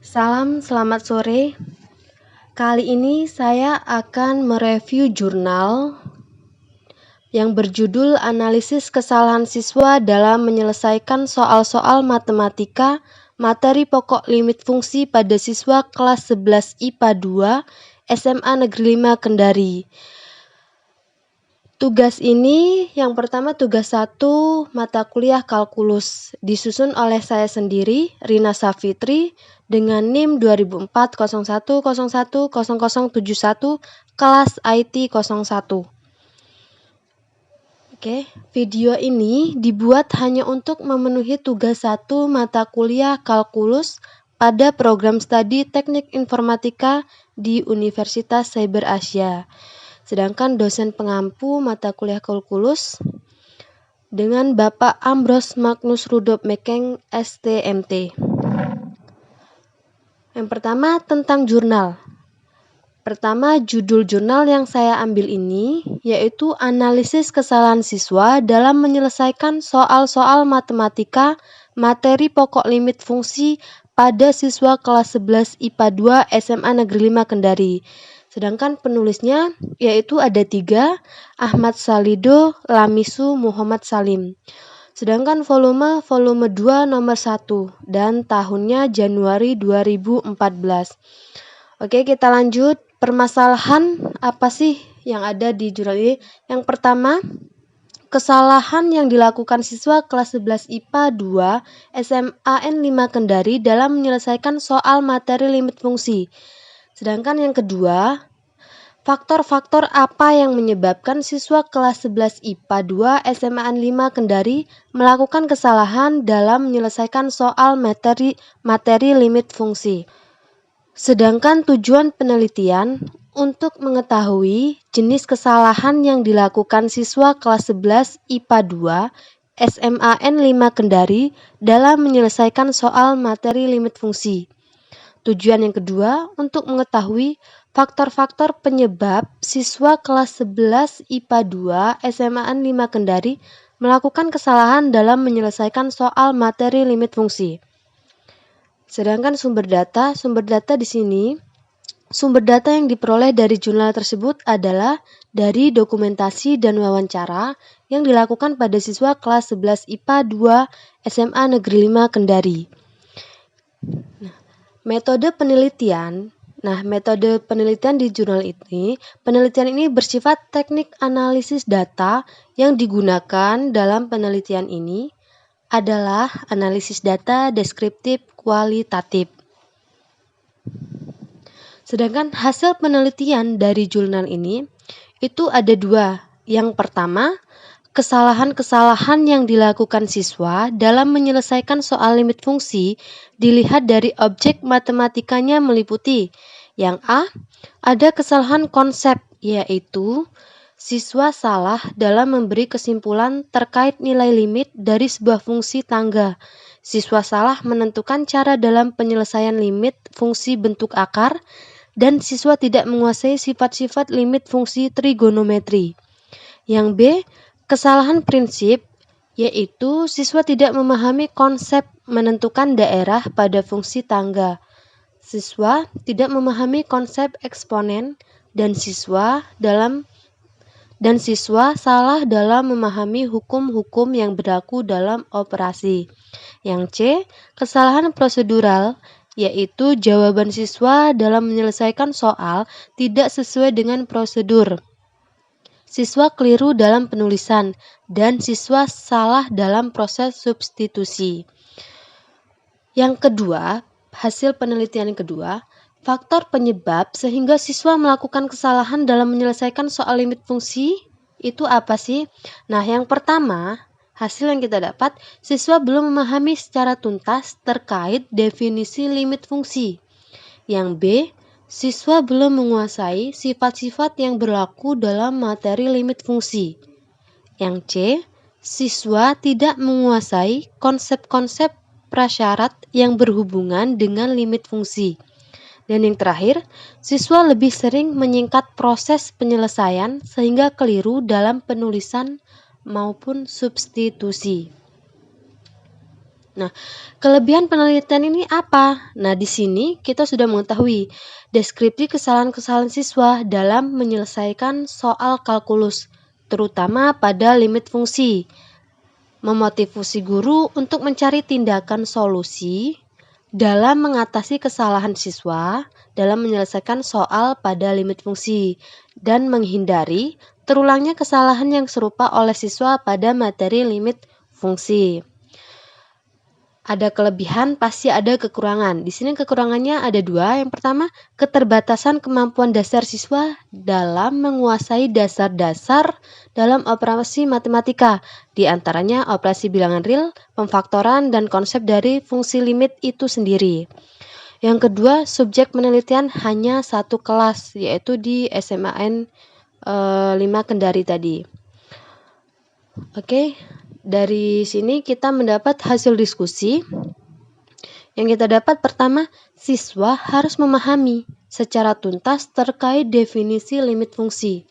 Salam, selamat sore. Kali ini saya akan mereview jurnal yang berjudul Analisis Kesalahan Siswa dalam Menyelesaikan Soal-soal Matematika Materi Pokok Limit Fungsi pada Siswa Kelas 11 IPA 2 SMA Negeri 5 Kendari. Tugas ini yang pertama tugas 1 mata kuliah kalkulus disusun oleh saya sendiri Rina Safitri dengan NIM 200401010071 kelas IT 01. Oke, video ini dibuat hanya untuk memenuhi tugas 1 mata kuliah kalkulus pada program studi Teknik Informatika di Universitas Cyber Asia. Sedangkan dosen pengampu mata kuliah kalkulus dengan Bapak Ambros Magnus Rudolf Mekeng STMT. Yang pertama tentang jurnal. Pertama, judul jurnal yang saya ambil ini yaitu Analisis Kesalahan Siswa dalam Menyelesaikan Soal-soal Matematika Materi Pokok Limit Fungsi pada Siswa Kelas 11 IPA 2 SMA Negeri 5 Kendari. Sedangkan penulisnya yaitu ada 3, Ahmad Salido, Lamisu, Muhammad Salim. Sedangkan volume 2 nomor 1 dan tahunnya Januari 2014. Oke, kita lanjut. Permasalahan apa sih yang ada di jurnal ini? Yang pertama, kesalahan yang dilakukan siswa kelas 11 IPA 2 SMAN 5 Kendari dalam menyelesaikan soal materi limit fungsi. Sedangkan yang kedua, faktor-faktor apa yang menyebabkan siswa kelas 11 IPA 2 SMAN 5 Kendari melakukan kesalahan dalam menyelesaikan soal materi limit fungsi. Sedangkan tujuan penelitian untuk mengetahui jenis kesalahan yang dilakukan siswa kelas 11 IPA 2 SMAN 5 Kendari dalam menyelesaikan soal materi limit fungsi. Tujuan yang kedua untuk mengetahui faktor-faktor penyebab siswa kelas 11 IPA 2 SMAN 5 Kendari melakukan kesalahan dalam menyelesaikan soal materi limit fungsi. Sedangkan sumber data di sini, sumber data yang diperoleh dari jurnal tersebut adalah dari dokumentasi dan wawancara yang dilakukan pada siswa kelas 11 IPA 2 SMA Negeri 5 Kendari. Metode penelitian di jurnal ini, penelitian ini bersifat teknik analisis data yang digunakan dalam penelitian ini adalah analisis data deskriptif kualitatif. Sedangkan hasil penelitian dari jurnal ini itu ada 2. Yang pertama, kesalahan-kesalahan yang dilakukan siswa dalam menyelesaikan soal limit fungsi dilihat dari objek matematikanya meliputi yang A, ada kesalahan konsep, yaitu siswa salah dalam memberi kesimpulan terkait nilai limit dari sebuah fungsi tangga. Siswa salah menentukan cara dalam penyelesaian limit fungsi bentuk akar, dan siswa tidak menguasai sifat-sifat limit fungsi trigonometri. Yang B, kesalahan prinsip, yaitu siswa tidak memahami konsep menentukan daerah pada fungsi tangga. Siswa tidak memahami konsep eksponen dan siswa salah dalam memahami hukum-hukum yang berlaku dalam operasi. Yang C, kesalahan prosedural, yaitu jawaban siswa dalam menyelesaikan soal tidak sesuai dengan prosedur. Siswa keliru dalam penulisan, dan siswa salah dalam proses substitusi. Yang kedua, hasil penelitian yang kedua, faktor penyebab sehingga siswa melakukan kesalahan dalam menyelesaikan soal limit fungsi itu apa sih? Nah, yang pertama, hasil yang kita dapat, siswa belum memahami secara tuntas terkait definisi limit fungsi. Yang B, siswa belum menguasai sifat-sifat yang berlaku dalam materi limit fungsi. Yang C, siswa tidak menguasai konsep-konsep prasyarat yang berhubungan dengan limit fungsi. Dan yang terakhir, siswa lebih sering menyingkat proses penyelesaian sehingga keliru dalam penulisan maupun substitusi. Nah, kelebihan penelitian ini apa? Nah, di sini kita sudah mengetahui deskripsi kesalahan-kesalahan siswa dalam menyelesaikan soal kalkulus, terutama pada limit fungsi. Memotivasi guru untuk mencari tindakan solusi dalam mengatasi kesalahan siswa dalam menyelesaikan soal pada limit fungsi dan menghindari terulangnya kesalahan yang serupa oleh siswa pada materi limit fungsi. Ada kelebihan, pasti ada kekurangan. Di sini kekurangannya ada dua. Yang pertama, keterbatasan kemampuan dasar siswa dalam menguasai dasar-dasar dalam operasi matematika. Di antaranya operasi bilangan real, pemfaktoran, dan konsep dari fungsi limit itu sendiri. Yang kedua, subjek penelitian hanya satu kelas, yaitu di SMAN 5 Kendari tadi. Oke. Dari sini kita mendapat hasil diskusi. Yang kita dapat pertama, siswa harus memahami secara tuntas terkait definisi limit fungsi.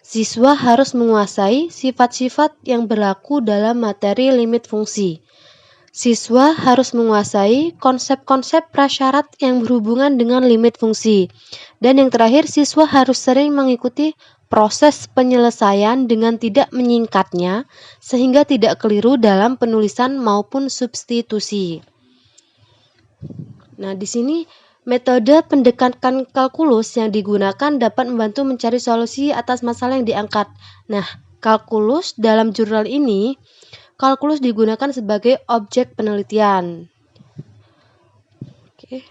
Siswa harus menguasai sifat-sifat yang berlaku dalam materi limit fungsi. Siswa harus menguasai konsep-konsep prasyarat yang berhubungan dengan limit fungsi. Dan yang terakhir, siswa harus sering mengikuti proses penyelesaian dengan tidak menyingkatnya, sehingga tidak keliru dalam penulisan maupun substitusi. Nah, di sini metode pendekatan kalkulus yang digunakan dapat membantu mencari solusi atas masalah yang diangkat. Nah, kalkulus dalam jurnal ini, kalkulus digunakan sebagai objek penelitian. Oke.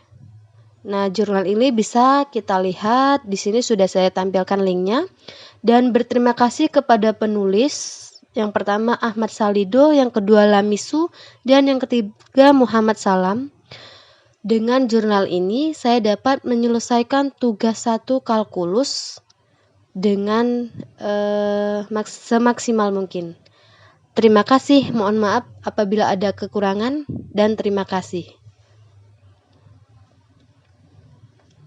Nah, jurnal ini bisa kita lihat, di sini sudah saya tampilkan linknya. Dan berterima kasih kepada penulis, yang pertama Ahmad Salido, yang kedua Lamisu, dan yang ketiga Muhammad Salam. Dengan jurnal ini, saya dapat menyelesaikan tugas 1 kalkulus dengan semaksimal mungkin. Terima kasih, mohon maaf apabila ada kekurangan, dan terima kasih.